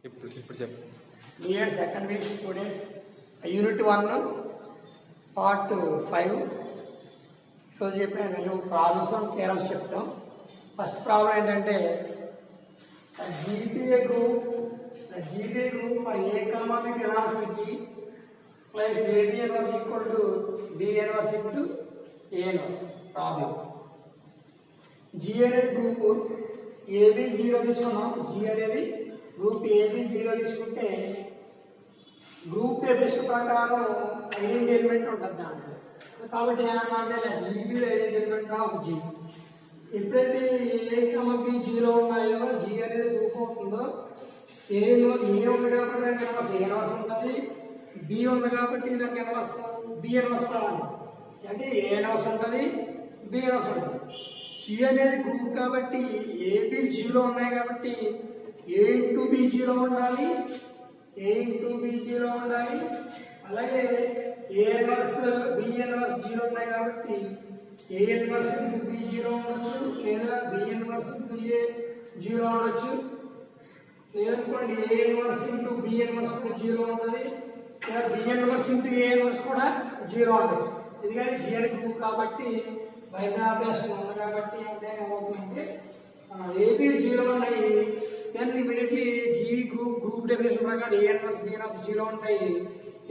ఇప్పుడు చెప్పు. Dear secondary students, unit 1 part 5 ఈరోజు చెప్పిన నేను ప్రాబ్లమ్స్ అండ్ థియరమ్స్ చెప్తాం. ఫస్ట్ ప్రాబ్లం ఏంటంటే G be a group for a comma b belongs to G plus ab inverse equal to b inverse into A inverse. Problem G అనేది group ab 0 తీసుకున్నాం. G అనేది group ab 0 తీసుకుంటే group definition ప్రకారం identity element ఉంటుంది దాంట్లో. కాబట్టి ఏమన్నా e be identity element of G. ఎప్పుడైతే ఏ కమ బి 0 ఉన్నాయో జీ అనేది గ్రూప్ అవుతుందో ఏ ఉంది కాబట్టి దానికి ఇన్వర్స్ ఏ ఇన్వర్స్ ఉంటుంది, బి ఉంది కాబట్టి దానికి ఇన్వర్స్ బి ఇన్వర్స్ కావాలి. అంటే ఏ ఇన్వర్స్ ఉంటుంది, బి ఇన్వర్స్ ఉంటుంది. జీ అనేది గ్రూప్ కాబట్టి ఏబి 0 ఉన్నాయి కాబట్టి ఏ ఇంటూ బి 0 ఉండాలి, ఏ ఇంటూ బి 0 ఉండాలి. అలాగే ఏ ఇన్వర్స్ బి ఇన్వర్స్ 0 ఉన్నాయి కాబట్టి ఏ ఇన్వర్స్ ఇంటూ బి 0 ఉండొచ్చు, లేదా బి ఇన్వర్స్ ఇంటూ ఏ 0 ఉండొచ్చు. లేదనుకోండి a inverse into B inverse కూడా 0 ఉంటుంది, లేదా బి ఇన్వర్స్ ఇంటూ ఏ ఇన్వర్స్ కూడా 0 ఉండొచ్చు. ఎందుకంటే జీ అని గ్రూప్ కాబట్టి వైద్యాభ్యాసం ఉంది కాబట్టి ఏమవుతుందంటే ఏబి 0 ఉన్నాయి. Then immediately G group definition ప్రకారం ఏ ఇన్వర్స్ బి ఇన్వర్స్ 0 ఉంటాయి.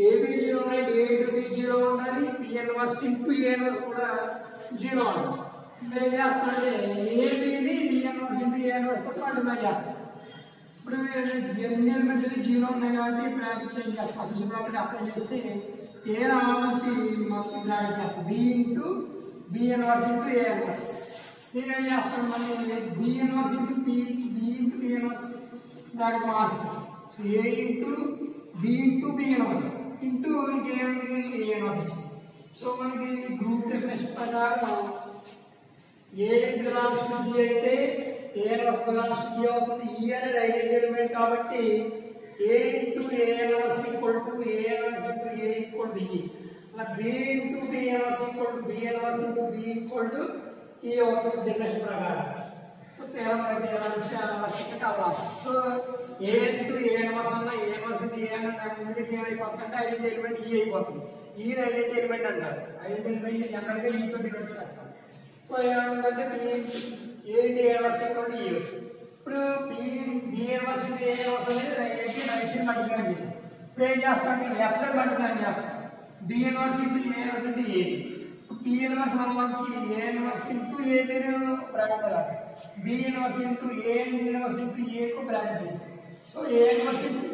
ఏబి 0 ఉన్నాయి, ఏ ఇంటూ బి 0 ఉండాలి, బి ఇన్వర్స్ ఇంటూ ఏ ఇన్వర్స్ కూడా 0 ఉండాలి. ఇప్పుడు ఏం చేస్తామంటే ఏబిని బి ఇన్వర్స్ ఇంటూ ఏ ఇన్వర్స్ తోటి మల్టిప్లై చేస్తాం. ఇప్పుడు ఎన్ని ఎలిమెంట్స్ 0 ఉన్నాయి కాబట్టి బ్రాకెట్ చేంజ్ చేస్తాం. అసలు ప్రాపర్టీ అప్లై చేస్తే ఏ నుంచి మొత్తం బ్రాకెట్ చేస్తాం. B into B inverse into ఏ ఇన్వర్స్. నేనేం చేస్తాను మళ్ళీ B inverse into B into B inverse bracket మారుస్తాం. సో ఏ ఇంటూ బి ఇన్వర్స్ ఇంటూ ఇంకేం ఏ ఇన్వర్స్ వచ్చింది. సో మనకి గ్రూప్ డెఫినేషన్ ప్రకారం ఏ బిలాంగ్స్ టు జీ అయితే A inverse belongs to G అవుతుంది. ఈ అనేది ఐడెంటిటీ ఎలిమెంట్ కాబట్టి A into A inverse equal to A inverse into A equal to E. అలా B into B inverse equal to b inverse into b equal to e అవుతుంది definition ప్రకారం. So కేవలం అయితే ఎలా రాస్తాం. So ఏ into ఏ inverse అన్న a inverse into ఏ అన్న immediate ఏమైపోతుందంటే ఐడెంటిటీ ఎలిమెంట్ ఈ అయిపోతుంది. ఈ ఐడెంటిటీ ఎలిమెంట్ అంటారు. ఐడెంటిటీ ఎలిమెంట్ జనరల్గా ఈతో డివైడ్ చేస్తాం. సో ఏమంటే B A into A inverse equal to E వచ్చింది. ఇప్పుడు బి ఇన్వర్స్ ఇంటూ ఏ ఇన్వర్స్ అనేది రైట్ సైడ్ మల్టిప్లై చేసాం. ఇప్పుడు ఏం చేస్తాం, లెఫ్ట్ సైడ్ మల్టిప్లై చేస్తాం. B inverse into A inverse into A. B inverse నుంచి A inverse into A bracket రాస్తాం. బి ఇన్వర్స్ ఇంటూ ఏ ఇన్వర్స్ ఇంటూ ఏకు బ్రాకెట్ చేస్తాం. So A inverse into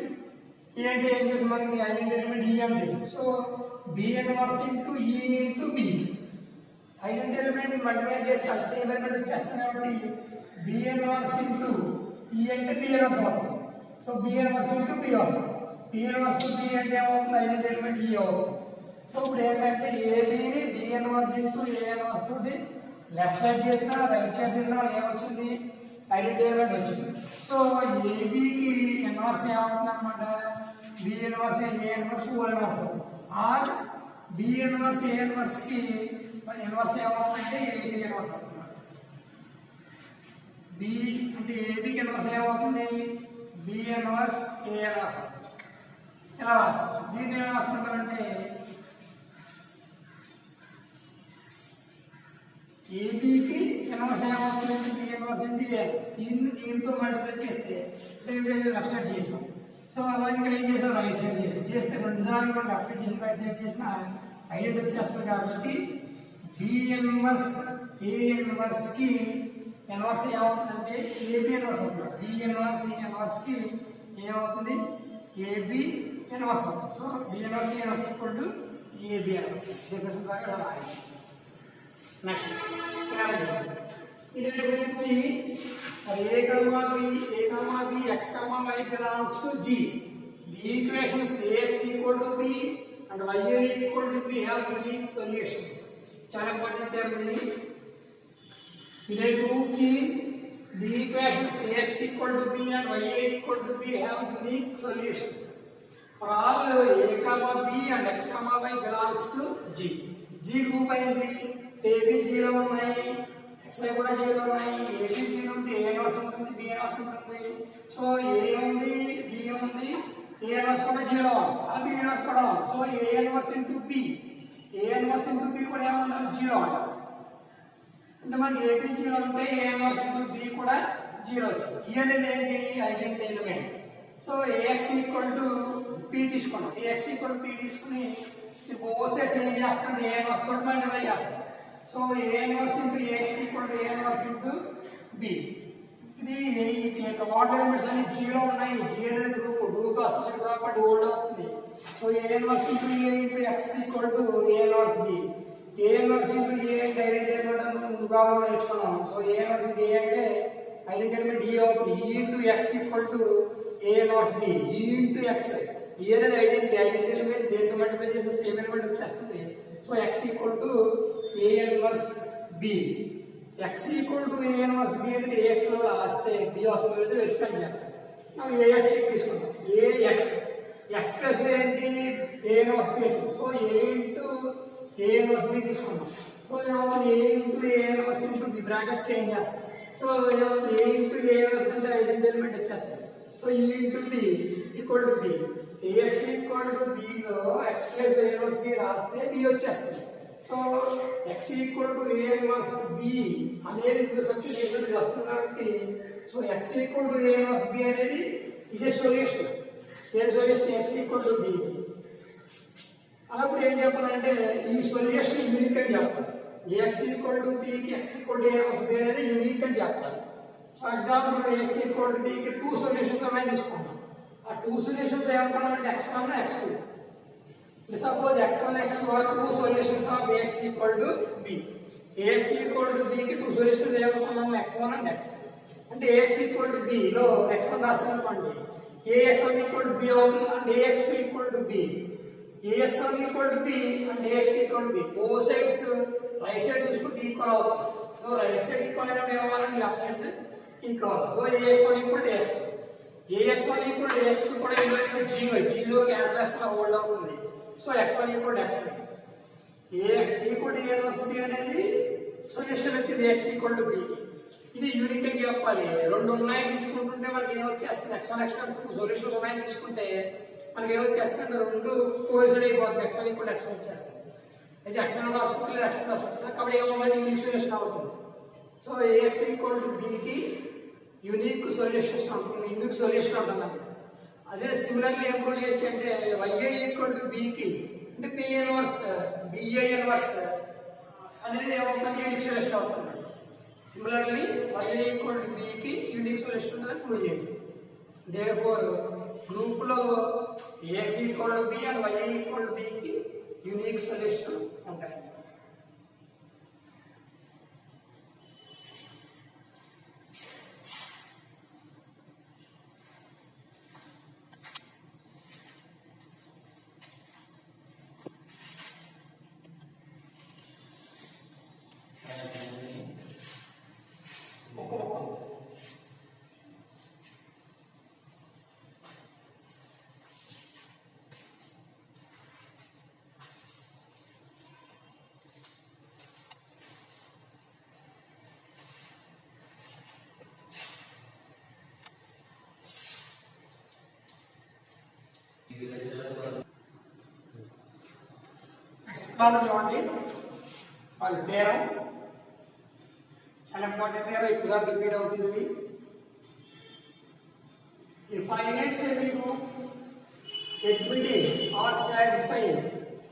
A అంటే ఏం చేసి మనకి ఐడెంటిటీ ఎలిమెంట్ ఈ అని తెలుసు. So B inverse into E into B. Identity element multiply చేస్తే సేమ్ ఎలిమెంట్ వచ్చేస్తాం కాబట్టి బి ఇన్వర్స్ ఇంటూ ఈ అంటే బి ఇన్వర్స్ అవుతుంది. So B inverse into B వస్తుంది. బి ఇన్వర్స్ బి అంటే ఏమవుతుంది, ఐడెంటిటీ ఎలిమెంట్ ఈ అవుతుంది. సో ఇప్పుడు ఏంటంటే ఏబిని బి ఇన్వర్స్ ఇంటూ ఏ ఇన్వర్స్ తోటి లెఫ్ట్ సైడ్ చేసినా రైట్ సైడ్ చేసినా ఏమొచ్చింది, ఐడెంటిటీ ఎలిమెంట్ వచ్చింది. సో ఏబికి ఇన్వర్స్ ఏమవుతుంది అనమాట, B inverse A inverse O inverse or B inverse A ఇన్వర్స్కి ఇన్వర్స్ ఏమవుతుందంటే ఏబి ఇన్వర్స్ అవుతుంది. బి అంటే ఏబికి ఇన్వర్స్ ఏమవుతుంది, బి ఇన్వర్స్ ఏ ఇన్వర్స్. ఎలా రాసుకోవచ్చు, దీన్ని ఏం రాసుకుంటారంటే ఏబికి ఇన్వర్స్ ఏమవుతుంది, బి ఇన్వర్స్ ఇంటూ ఏ. దీంతో మల్టిప్లై చేస్తే లెఫ్ట్ సైడ్ చేసాం. సో అలా ఇక్కడ ఏం చేసాం, రైట్ సైడ్ చేస్తే రెండుసార్లు కూడా లెఫ్ట్ సైడ్ చేసి రైట్ సైడ్ చేసిన ఐడెంటిటీ వచ్చేస్తుంది. కాబట్టి బి ఇన్వర్స్ ఏ ఇన్వర్స్కి ఇన్వర్స్ ఏమవుతుందంటే ఏబి ఇన్వర్స్ అవుతుంది. బి ఇన్వర్స్ ఈ ఇన్వర్స్కి ఏమవుతుంది, ఏబి ఇన్వర్స్ అవుతుంది. So B inverse A inverse equal to A B inverse. Definition ప్రకారం ఇలా రాయాలి. నెక్స్ట్ ఇది గురించి A comma B X comma why belongs to G. The equations AX equal to B and why equal to B have unique solutions. చాలా important term ఇది. ఇదే group G. The equations AX equal to B and why equal to B have unique solutions for all a comma b and x comma why belongs to G. G group అయింది. Ab 0 ఉన్నాయి, xy కూడా 0 ఉన్నాయి. Ab 0 ఉంటే a inverse ఉంటుంది, b inverse ఉంటుంది. So a ఉంది, b A inverse కూడా 0 అలా B ఇన్వర్స్ కూడా so A inverse into B A inverse into B కూడా ఏమన్నా 0 అంట అంటే మనకి AB 0 ఉంటే A ఇన్వర్స్ ఇంటూ B కూడా 0 వచ్చింది E అనేది ఏంటి identity element so AX equal to P తీసుకున్నాం AX ఈక్వల్ టు P తీసుకుని ఇప్పుడు ఓసెస్ ఏం చేస్తాం A ఇన్వర్స్ తోటి మల్టిప్లై చేస్తాం so A inverse into AX equal to A inverse into B ఇది వాటర్ ఎలిమెంట్స్ అన్ని 0 ఉన్నాయి G అనేది గ్రూప్ అసోసియేటెడ్ ప్రాపర్టీ ఓల్డ్ అవుతుంది so A inverse into A into X equal to A inverse B A inverse into A అంటే identity element అని problem నేర్చుకున్నాం so A inverse into A అంటే identity element E అవుతుంది E into X equal to A inverse B E into X E అనేది identity element దేంతో multiply చేస్తే same element వచ్చేస్తుంది so X equal to A inverse B X equal to A inverse B అంటే AX లో రాస్తే B వస్తుంది అయితే verify చేయాలి మనం AX తీసుకుందాం AX X ప్లస్ ఏంటి A inverse B so A into A inverse B తీసుకుందాం సో ఏమవుతుంది A into A inverse into B bracket change చేస్తాం సో ఏమవుతుంది A ఇంటూ A inverse అంటే ఐడెంటిటీ ఎలిమెంట్ వచ్చేస్తుంది so E into B equal to B AX equal to B లో X plus A inverse B రాస్తే B వచ్చేస్తుంది so x equal to A inverse B అనేది ఇప్పుడు substitution వస్తుంది కాబట్టి so x equal to A inverse B అనేది ఇదే solution a solution x equal to B అలాప్పుడు ఏం చెప్పాలంటే ఈ సొల్యూషన్ యూనిక్ అని చెప్పాలి x ఈక్వల్ టు B కి x equal to A inverse B అనేది యూనిక్ అని చెప్పాలి for example x equal to B కి 2 సొల్యూషన్స్ ఉన్నాయి తీసుకుంటాం ఆ 2 solutions ఏమనుకున్నామంటే x1 x2 Suppose x1 x2 are two solutions of ax equal to b. ax equal to b की two solutions ఏమనుకున్నాం x1 and x2. అంటే ax equal to b లో x1 రాసామనుకోండి ax1 equal to b అవుతుంది and ax2 equal to b. ax1 equal to b and ax2 equal to b. Both sides right side చూసుకుంటే equal అవుతుంది. So right side equal అయినప్పుడు ఏమవ్వాలంటే left side equal. So ax1 equal to ax2. ax1 equal to ax2 కూడా ఏమంటే 0 0 cancellation hold అవుతుంది. So x1 equal to x2 ax equal to A inverse B అనేది solution వచ్చింది x equal to B ఇది unique అని చెప్పాలి రెండు ఉన్నాయి తీసుకుంటుంటే మనకి ఏం వచ్చేస్తుంది x1 x2 2 సొల్యూషన్స్ ఉన్నాయి తీసుకుంటే మనకి ఏం వచ్చేస్తుంది రెండు కోయిన్సైడ్ అయిపోతుంది x1 equal to x2 వచ్చేస్తుంది అయితే x1 రాసుకుంటే x2 రాసుకుంటే కాబట్టి ఏమవుతుంది యూనిక్ సొల్యూషన్ అవుతుంది so ax equal to B కి యూనిక్ సొల్యూషన్ అవుతుంది యూనిక్ సొల్యూషన్ అవుతుంది అదే సిమిలర్లీ ఏం ప్రూవ్ చేయొచ్చు అంటే y ఈక్వల్ టు b కి అంటే b ఇన్వర్స్ ba ఇన్వర్స్ అనేది ఏమవుతుంది యూనిక్ సొల్యూషన్ అవుతుంది similarly y equal to b కి యూనిక్ సొల్యూషన్ ఉంటుందని ప్రూవ్ చేయొచ్చు దేర్ఫోర్ గ్రూప్ లో ax equal to b and y equal to b కి యూనిక్ సొల్యూషన్ ఉంటాయి ప్రాబ్లం చూడండి సారీ తేరం చాలా ఇంపార్టెంట్ తేరం ఎక్కువగా రిపీట్ అవుతుంది ఈ finite semi group admitting or satisfying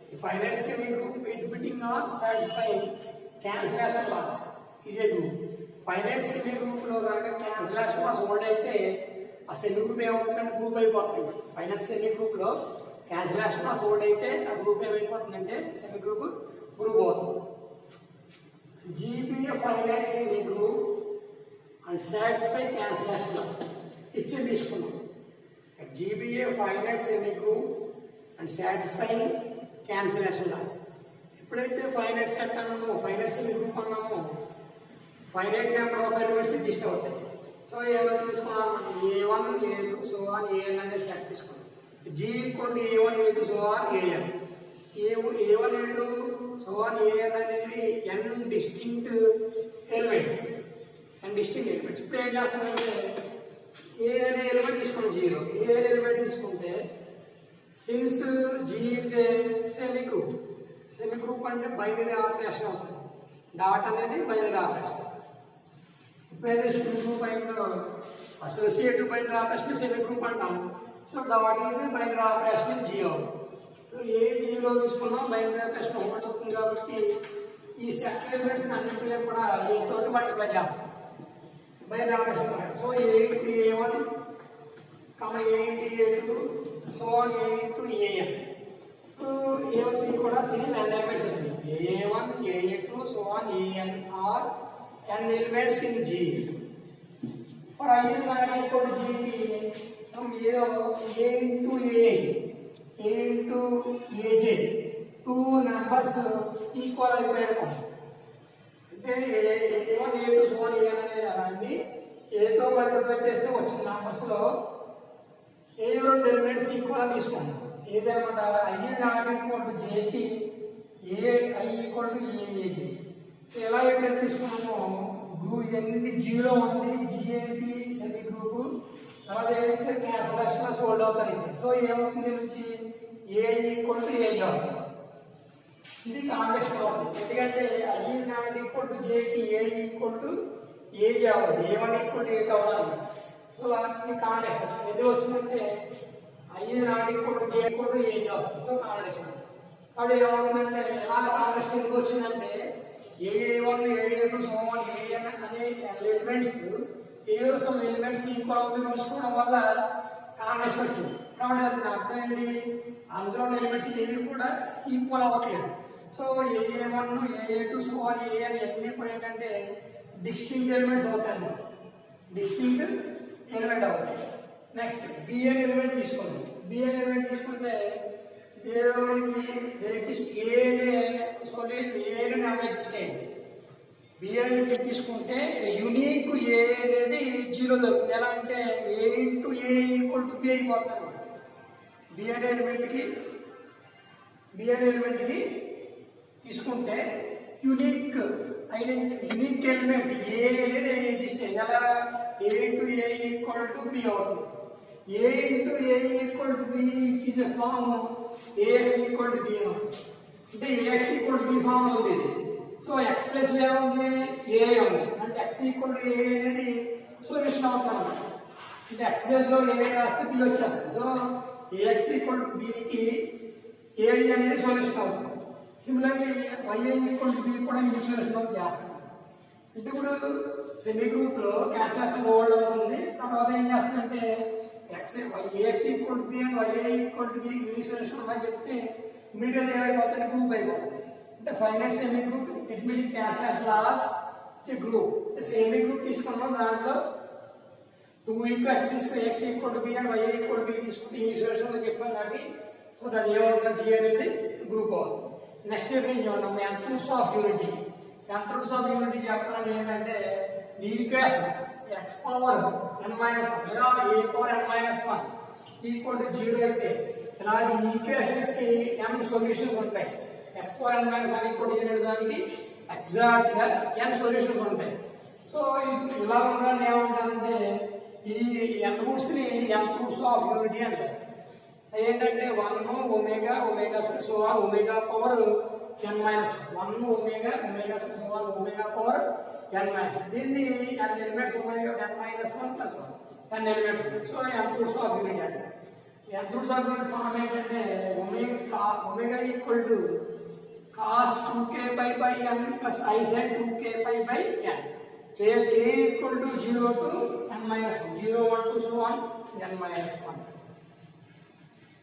the finite semi group admitting or satisfying cancellation loss is a group finite semi group లో కనుక cancellation loss old అయితే ఆ సెమీ గ్రూప్ ఏమవుతుందంటే గ్రూప్ అయిపోతుంది ఫైనైట్ సెమీ గ్రూప్ లో cancellation loss old అయితే ఆ group ఏమైపోతుందంటే సెమీ గ్రూప్ గ్రూప్ అవుతుంది GBA finite semi group and satisfy cancellation loss ఇచ్చి తీసుకున్నాం GBA finite semi group and satisfying cancellation loss. ఎప్పుడైతే finite set అన్నామో finite semi group అన్నామో finite number of elements exist అవుతాయి so ఏమైనా తీసుకున్నాం A1 A2 so on AN అనే set తీసుకున్నాం G equal to A1 A2 so on AN A1 A2 so on AN అనేవి n distinct elements ఇప్పుడు ఏం చేస్తామంటే ఏ అనే ఎలిమెంట్ తీసుకుని 0 ఏ అనే ఎలిమెంట్ తీసుకుంటే since G is a semi group అంటే బైనరీ ఆపరేషన్ అవుతుంది. డాట్ అనేది బైనరీ ఆపరేషన్. ఎప్పుడైతే సెమీ గ్రూప్ అయిందో associative binary operation semi group అంటాం. So dot is binary operation in G అవుతుంది. సో ఏ జీలో తీసుకున్నాం బైనరీ ఆపరేషన్ ఒకటి అవుతుంది కాబట్టి ఈ సెట్ ఎలిమెంట్స్ అన్నింటిలో కూడా ఏ తోటి మల్టిప్లై చేస్తాం binary operation. So A into A1 a into A2 so on a into AN. A వచ్చింది కూడా సేమ్ n ఎలిమెంట్స్ వచ్చింది. A1 A2 so on AN are n elements in G. For i is not equal to G కి some ఏదో A into A into AJ 2 numbers equal అయిపోయాడు. అంటే A1 A2 so on AN అనేది అలాంటి ఏతో multiply చేస్తే వచ్చిన numbers లో ఏ రెండు ఎలిమెంట్స్ ఈక్వల్ అని తీసుకున్నాం. ఏదన్నమాట i not equal to J కి i ఈక్వల్ టు AJ. ఎలా ఎప్పుడైతే తీసుకున్నామో గ్రూప్ ఎన్ని జీరో ఉంది G ఏంటి సెమీ గ్రూప్ తర్వాత ఏమిచ్చారు క్యాన్సలేషన్ సోల్డ్ అవుతారు ఇచ్చారు. సో ఏమవుతుంది నుంచి A ఈక్వల్ టు AJ వస్తుంది. ఇది కాంబినేషన్ అవుతుంది. ఎందుకంటే i not equal to J కి A ఈక్వల్ టు AJ అవ్వదు. A1 ఈక్వల్ టు 8 అవ్వాలి. సో ఇది కాంబినేషన్ వచ్చింది. ఎందుకు వచ్చిందంటే i not equal to J equal to AJ వస్తుంది. సో కాంబినేషన్ కాబట్టి ఏమవుతుందంటే ఎలా కాంబినేషన్ ఎందుకు వచ్చిందంటే A1 A2 so on AN అనే ఎలిమెంట్స్ ఏదో సమ్ ఎలిమెంట్స్ ఈక్వల్ అవుతుంది చూసుకోవడం వల్ల కాంబినేషన్ వచ్చింది. కాబట్టి అది అర్థం ఏంటి అందులో ఎలిమెంట్స్ ఏవి కూడా ఈక్వల్ అవ్వట్లేదు. So A1 A2 so on AN అన్నీ కూడా ఏంటంటే డిస్టింక్ట్ ఎలిమెంట్స్ అవుతాయి. డిస్టింక్ట్ ఎలిమెంట్ అవుతాయి. నెక్స్ట్ బిఎన్ ఎలిమెంట్ తీసుకోండి. బిఎన్ ఎలిమెంట్ తీసుకుంటే మనకి ఏ నెంబర్ ఎగ్జిస్ట్ అయింది. బిఎన్ తీసుకుంటే యూనిక్ ఏ అనేది 0 దొరుకుతుంది. ఎలా అంటే a into A equal to b అయిపోతుంది అనమాట. బిఎన్ ఎలిమెంట్కి తీసుకుంటే యూనిక్ యూనిక్ ఎలిమెంట్ ఏ అనేది ఎగ్జిస్ట్ అయింది. అలా a into A equal to b అవుతుంది. A into A equal to b is a form ax equal to b అంటే ax equal to b form ఉంది ఇది. సో ఎక్స్ ప్లస్ ఏముంది ఏ ఉంది అంటే ఎక్స్ ఈక్వల్ టు ఏ అనేది సొల్యూషన్ అవుతుంది అనమాట. అంటే ఎక్స్ ప్లస్ లో ఏ రాస్తే బి వచ్చేస్తుంది. సో ఏఎక్స్ ఈక్వల్ టు బికి ఏ అనేది సొల్యూషన్ అవుతుంది. Similarly Y equal to B కూడా ఈ సొల్యూషన్ చేస్తాం. అంటే ఇప్పుడు సెమీ గ్రూప్ లో క్యాన్సలేషన్ ఓల్డ్ అవుతుంది. తర్వాత ఏం చేస్తుందంటే A X equal to B and why equal to B unique solution అని చెప్తే ఇమీడియట్ ఏమైపోతుంది గ్రూప్ అయిపోతుంది. అంటే final semi group it mean cancellation laws group. Semi group తీసుకున్నాం దాంట్లో 2 ఈక్వేషన్ తీసుకుని X equal to B and why equal to B తీసుకుంటే unique solution అని చెప్పాం కాబట్టి సో దాని ఏమవుతుంది G అనేది గ్రూప్ అవుతుంది. నెక్స్ట్ చూడండి methods of unity. Methods of unity చెప్పడానికి ఏంటంటే ఈ equation x power n minus 1 లేదా a power n minus 1 equal to 0 అయితే ఇలాంటి ఈక్వేషన్స్ కి n సొల్యూషన్స్ ఉంటాయి. x power n minus 1 equal to 0 దానికి ఎగ్జాక్ట్ గా n సొల్యూషన్స్ ఉంటాయి. సో ఇలా ఉండాలి ఏమంటారంటే ఈ n రూట్స్ ని n రూట్స్ ఆఫ్ యూనిటీ అంటారు. ఏంటంటే 1 omega omega so on omega power n minus 1 omega omega so on omega power n minus దీన్ని n elements omega n minus 1 plus 1 n elements. So n roots of unity అంటారు. n roots of unity form ఏంటంటే omega equal to cos 2k pi by n plus I sin 2k pi by n. Here k equal to 0 to n minus 1 0 1 to so on n minus 1.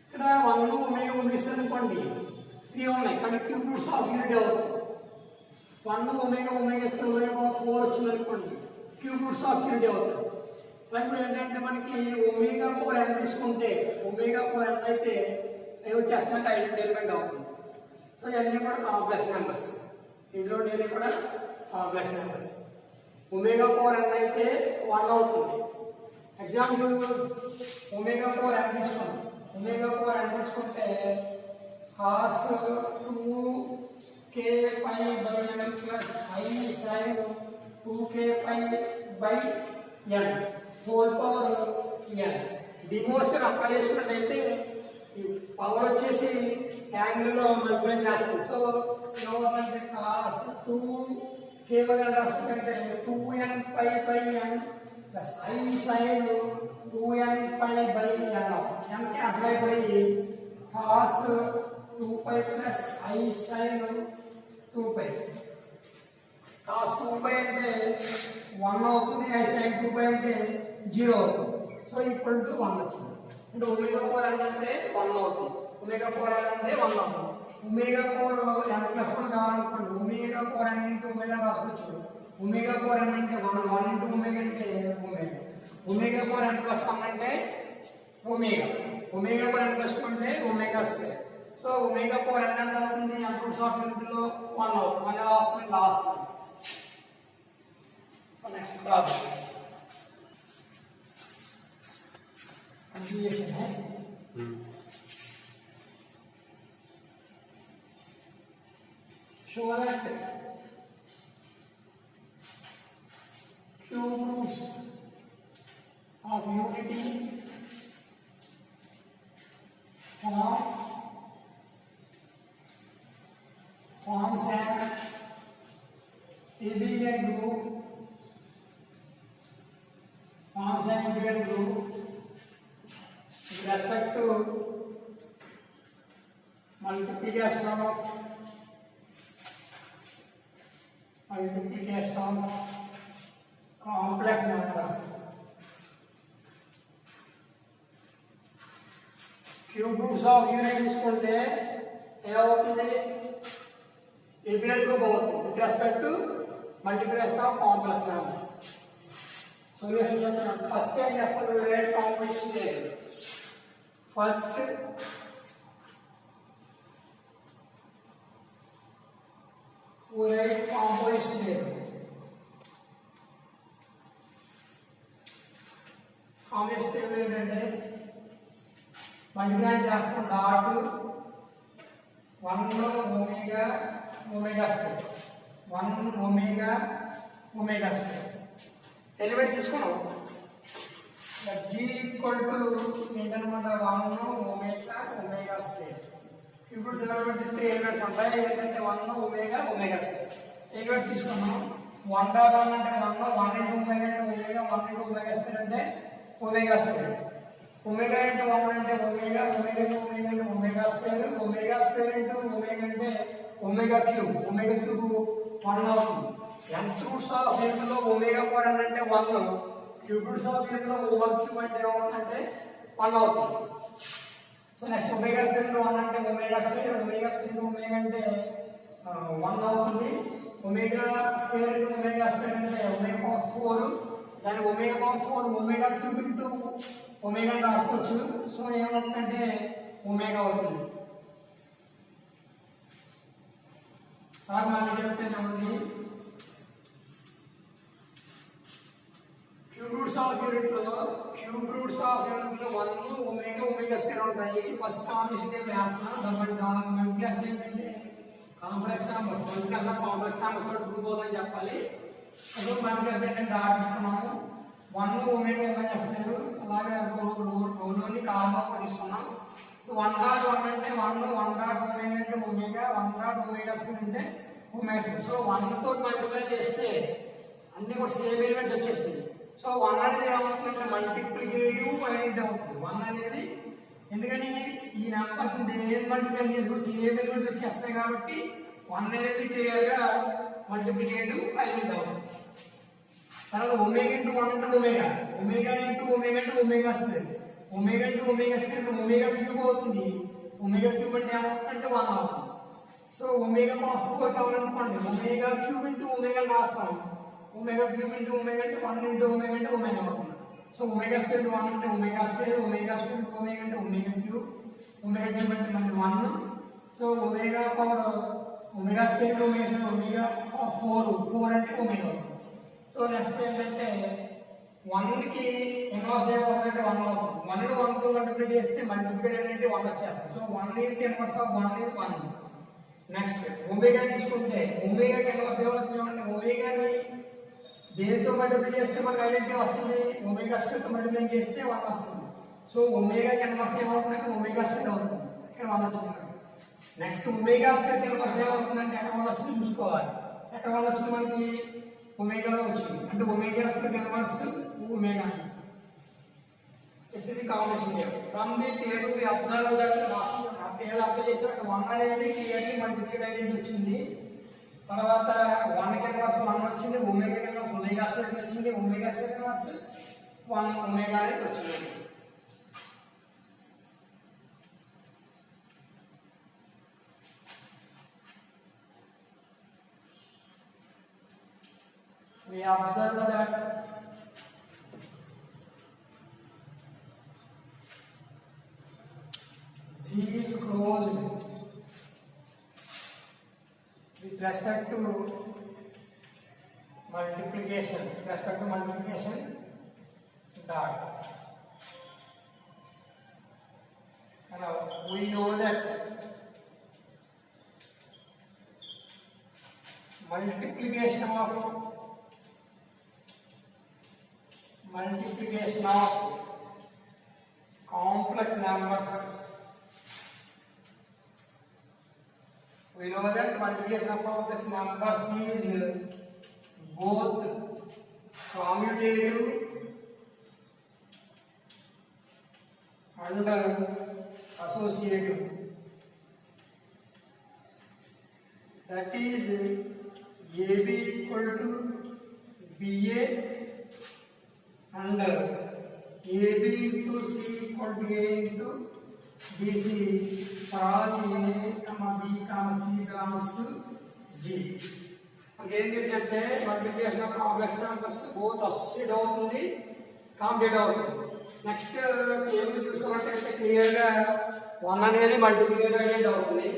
ఇక్కడ 1 omega omega అనుకోండి 3 ఉన్నాయి కానీ cube roots of unity అవుతుంది. 1 omega omega square omega 4 వచ్చింది అనుకోండి cube roots of unity అవుతుంది. ఇప్పుడు ఏంటంటే మనకి ఒమేగా 4 n తీసుకుంటే ఒమేగా 4 n అయితే అవి వచ్చేసినట్టు ఐడెంటిటీ ఎలిమెంట్ అవుతుంది. సో ఇవన్నీ కూడా కాంప్లెక్స్ నెంబర్స్. ఇందులో ఇవన్నీ కూడా కాంప్లెక్స్ నెంబర్స్. ఒమేగా 4 n అయితే 1 అవుతుంది. ఎగ్జాంపుల్ ఒమేగా 4 n తీసుకోండి. ఒమేగా 4 n తీసుకుంటే cos 2k pi by n plus I sin 2k pi by n. Whole power n. Demotion apply చేసుకున్నట్టయితే ఈ పవర్ వచ్చేసి యాంగిల్లో మల్టిప్లై చేస్తుంది. సో ఏమవుతుందంటే కాస్ 2 కేవలం రాసుకుంటే 2n pi by n plus i sin 2n pi by n. n cancel by cos 2 pi plus i sin 2 pi. Cos 2 pi అంటే 1 అవుతుంది, i sin 2 పై అంటే 0 అవుతుంది. సో ఈక్వల్ టు 1 వచ్చింది. అంటే ఒమేగా పవర్ n అంటే 1 అవుతుంది, omega power n అంటే 1 అవుతుంది. ఒమేగా పవర్ n ప్లస్ 1 కావాలనుకోండి, omega power n into omega రాసుకోవచ్చు. ఒమేగా పవర్ n అంటే 1 ఇంటూ ఒమేగా అంటే omega. Omega power n plus 1 అంటే omega. Omega power n plus 2 అంటే omega square. So omega power n ఎంత అవుతుంది? n రూట్స్ ఆఫ్ యూనిట్లో 1 అవుతుంది. 1 ఎలా వస్తుంది? Last. So next problem continuation है. Show that cube roots of unity forms an abelian group. Forms an abelian group with respect to multiplication of complex numbers. Cube roots of unit తీసుకుంటే ఏమవుతుంది? abelian group అవుతుంది with respect to multiplication of complex numbers. Solution చేద్దాం. First ఏం చేస్తారు? Write composition చేయాలి. First write composition చేయాలి. Composition table ఏంటంటే multiply చేస్తాం. Dot 1 omega square 1 omega square element తీసుకున్నాం. g ఈక్వల్ టు ఏంటనమాట 1 ఒమేగా స్క్వేర్. ఇప్పుడు ఎలిమెంట్స్ 3 ఎలిమెంట్స్ ఉంటాయి. ఏంటంటే 1 ఒమేగా స్క్వేర్ ఎలిమెంట్స్ తీసుకున్నాం. 1 అంటే 1 ఇంటూ ఒమేగా అంటే ఒమేగా 1 ఇంటూ ఒమేగా స్క్వేర్ అంటే ఒమేగా స్క్వేర్. ఒమేగా ఇంటూ 1 అంటే ఒమేగా ఇంటూ ఒమేగా అంటే ఒమేగా స్క్వేర్ ఇంటూ ఒమేగా అంటే ఒమేగా క్యూబ్ 1 అవుతుంది. n రూట్స్ ఆఫ్ యూనిట్లో ఒమేగా పవర్ n అంటే 1, క్యూబ్ రూట్స్ ఆఫ్ యూనిట్లో ఓవర్ క్యూబ్ అంటే ఏమవుతుందంటే 1 అవుతుంది. So next omega square into 1 అంటే ఒమేగా స్క్వేర్ ఇంటూ ఒమేగా అంటే 1 అవుతుంది. Omega square into omega square అంటే ఒమేగా పవర్ 4, దాని omega power 4 omega cube into omega రాసుకోవచ్చు. సో ఏమవుతుందంటే ఒమేగా అవుతుంది. సార్ మనం చెప్తే చూడండి, క్యూబ్ రూట్స్ ఆఫ్ యూనిట్లో 1 ఒమేగా స్క్వేర్ ఉంటాయి. ఫస్ట్ కాంబినేషన్ వేస్తున్నాం. మల్టిప్లికేషన్ ఏంటంటే కాంప్లెక్స్ నెంబర్స్ కాంప్లెక్స్ నెంబర్స్ కూడా గ్రూప్ అవుతుందని చెప్పాలి. అప్పుడు మల్టిప్లికేషన్ ఏంటంటే డాట్ తీసుకున్నాము. 1 ఒమేగా స్క్వేర్ అలాగే రోలోని కామన్ తీసుకున్నాం. 1 డాట్ 1 అంటే 1 డాట్ ఒమేగా అంటే ఒమేగా 1 డాట్ ఒమేగా స్క్వేర్ అంటే ఒమేగా స్క్వేర్. సో 1 తోటి మల్టిప్లై చేస్తే అన్ని కూడా సేమ్ ఎలిమెంట్స్ వచ్చేస్తాయి. సో 1 అనేది ఏమవుతుందంటే మల్టిప్లికేటివ్ పాయింట్ అవుతుంది. 1 అనేది ఎందుకని ఈ నెంబర్స్ ఏం మల్టిప్లై చేసుకుంటే సేమ్ ఎలిమెంట్స్ వచ్చేస్తాయి కాబట్టి 1 అనేది క్లియర్గా మల్టిప్లికేటివ్ పాయింట్ అవుతుంది. తర్వాత ఒమేగా ఇంటూ 1 అంటే omega into omega square into omega square omega cube అవుతుంది. ఒమేగా క్యూబ్ అంటే ఏమవుతుందంటే 1 అవుతుంది. సో ఒమేగా పవర్ 4 కావాలనుకోండి, ఒమేగా క్యూబ్ ఇంటూ ఒమేగా రాస్తాం. ఒమేగా క్యూబ్ ఇంటూ ఒమేగా అంటే 1 ఇంటూ ఒమేగా అంటే ఒమేగా అవుతుంది. సో ఒమేగా స్క్వేర్ 1 అంటే ఒమేగా స్క్వేర్ ఇంటూ ఒమేగా అంటే ఒమేగా క్యూబ్ అంటే మనకి 1. So omega power omega square omega 4 అంటే ఒమేగా అవుతుంది. సో నెక్స్ట్ ఏంటంటే 1కి ఇన్వర్స్ ఏమవుతుందంటే 1 అవుతుంది. 1 ని 1తో మల్టిప్లై చేస్తే మల్టిప్లికేటెడ్ అంటే 1 వచ్చేస్తుంది. So 1 is the inverse of 1 is 1. Next omega తీసుకుంటే ఒమేగాకి ఇన్వర్స్ ఏమవుతుంది అంటే ఒమేగాని దేనితో మల్టిప్లై చేస్తే మనకు ఐడెంటిటీ వస్తుంది, ఒమేగా స్క్వేర్తో మల్టిప్లై చేస్తే 1 వస్తుంది. సో ఒమేగా ఇన్వర్స్ ఏమవుతుందంటే ఒమేగా స్క్వేర్ అవుతుంది, ఇక్కడ 1 వచ్చింది. నెక్స్ట్ ఒమేగా స్క్వేర్ ఇన్వర్స్ ఏమవుతుందంటే ఎక్కడ 1 వచ్చింది చూసుకోవాలి. ఎక్కడ 1 వచ్చింది మనకి ఒమేగాలో వచ్చింది, అంటే omega square inverse omega. This is the combination here. From the table we observe that table observe చేసినట్టు 1 అనేది క్లియర్లీ మల్టిప్లైడ్ ఐడెంటిటీ వచ్చింది. తర్వాత 1 కి ఇన్వర్స్ 1 వచ్చింది, ఒమేగా కి ఇన్వర్స్ ఒమేగా స్క్వేర్ వచ్చింది, ఒమేగా స్క్వేర్ ఇన్వర్స్ 1 ఒమేగా అనేది వచ్చింది. We observe that G is closed with respect to multiplication, dot. Now we know that multiplication of complex numbers. We know that multiplication of complex numbers is both commutative and associative. That is AB equal to BA and AB into C equal to A into BC for all A, B, C belongs to G. Again, this is the multiplication of complex numbers both associated అవుతుంది, complete అవుతుంది. Next table చూసుకున్నట్లయితే క్లియర్గా 1 అనేది multiplicate identity అవుతుంది.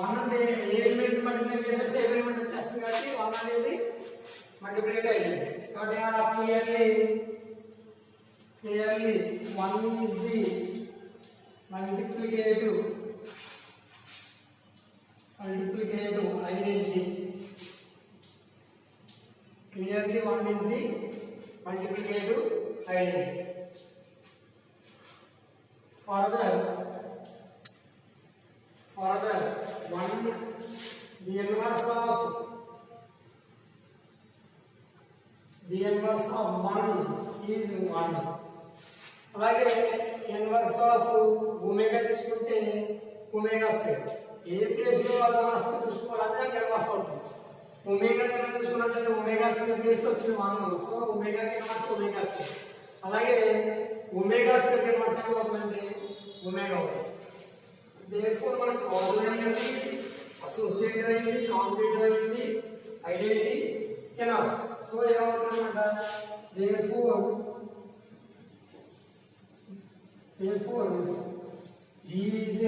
1 అంటే ఏ element multiply చేస్తే ఏ element వచ్చేస్తుంది కాబట్టి 1 అనేది మల్టిప్లికేట్ ఐడెంటిటీ. కాబట్టి clearly 1 is the multiplicative identity. Clearly 1 is the multiplicative identity. Further 1, the inverse of 1 is 1. అలాగే ఇన్వర్స్ ఆఫ్ ఒమేగా తీసుకుంటే ఒమేగా స్క్వేర్. ఏ ప్లేస్లో వాళ్ళు చూసుకోవాలంటే ఇన్వర్స్ అవుతుంది. ఒమేగా చూసుకున్నట్లయితే ఒమేగా స్క్వేర్ ప్లేస్ వచ్చింది 1, so omega inverse omega square. అలాగే ఒమేగా స్క్వేర్ ఇన్వర్స్ ఏమవుతుందంటే ఒమేగా అవుతుంది. దేర్ఫోర్ మనకు కాజల్ అయ్యింది, అసోసియేటెడ్ అయ్యింది, కాంప్లీట్ అయ్యింది, ఐడెంటిటీ ఇన్వర్స్. సో ఏమవుతుందన్నమాట therefore G is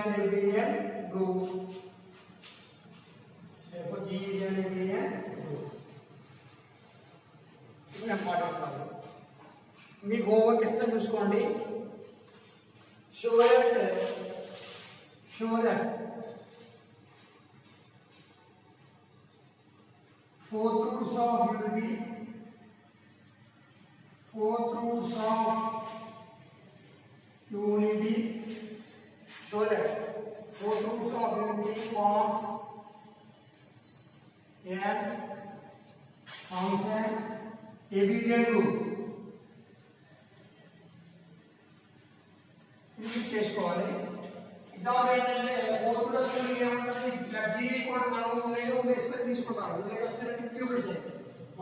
an abelian group. Therefore G is an abelian group. This is important problem. మీకు homework ఇస్తే చూసుకోండి. Show that 4 roots of unity, 4 roots of unity, so that 4 roots of unity forms an abelian group. ఇది చేసుకోవాలి. Exam ఏంటంటే 4 plus 2 ఏమంటుంది, G కూడా మనం omega square తీసుకుంటాం. ఒమేగా స్క్వేర్ అంటే క్యూబ్ చేయాలి.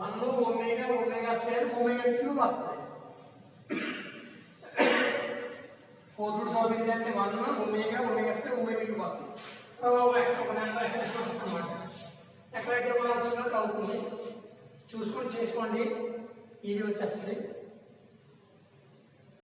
1 ఒమేగా స్క్వేర్ ఒమేగా క్యూబ్ వస్తుంది. 4 రూట్స్ ఆఫ్ ఏంటి అంటే 1 ఒమేగా స్క్వేర్ ఒమేగా క్యూబ్ వస్తుంది. ఒక నెంబర్ ఎక్స్ప్రెషన్ అన్నమాట. ఎక్కడైతే మనం వచ్చినట్టు అవుతుంది చూసుకొని చేసుకోండి, ఇది వచ్చేస్తుంది.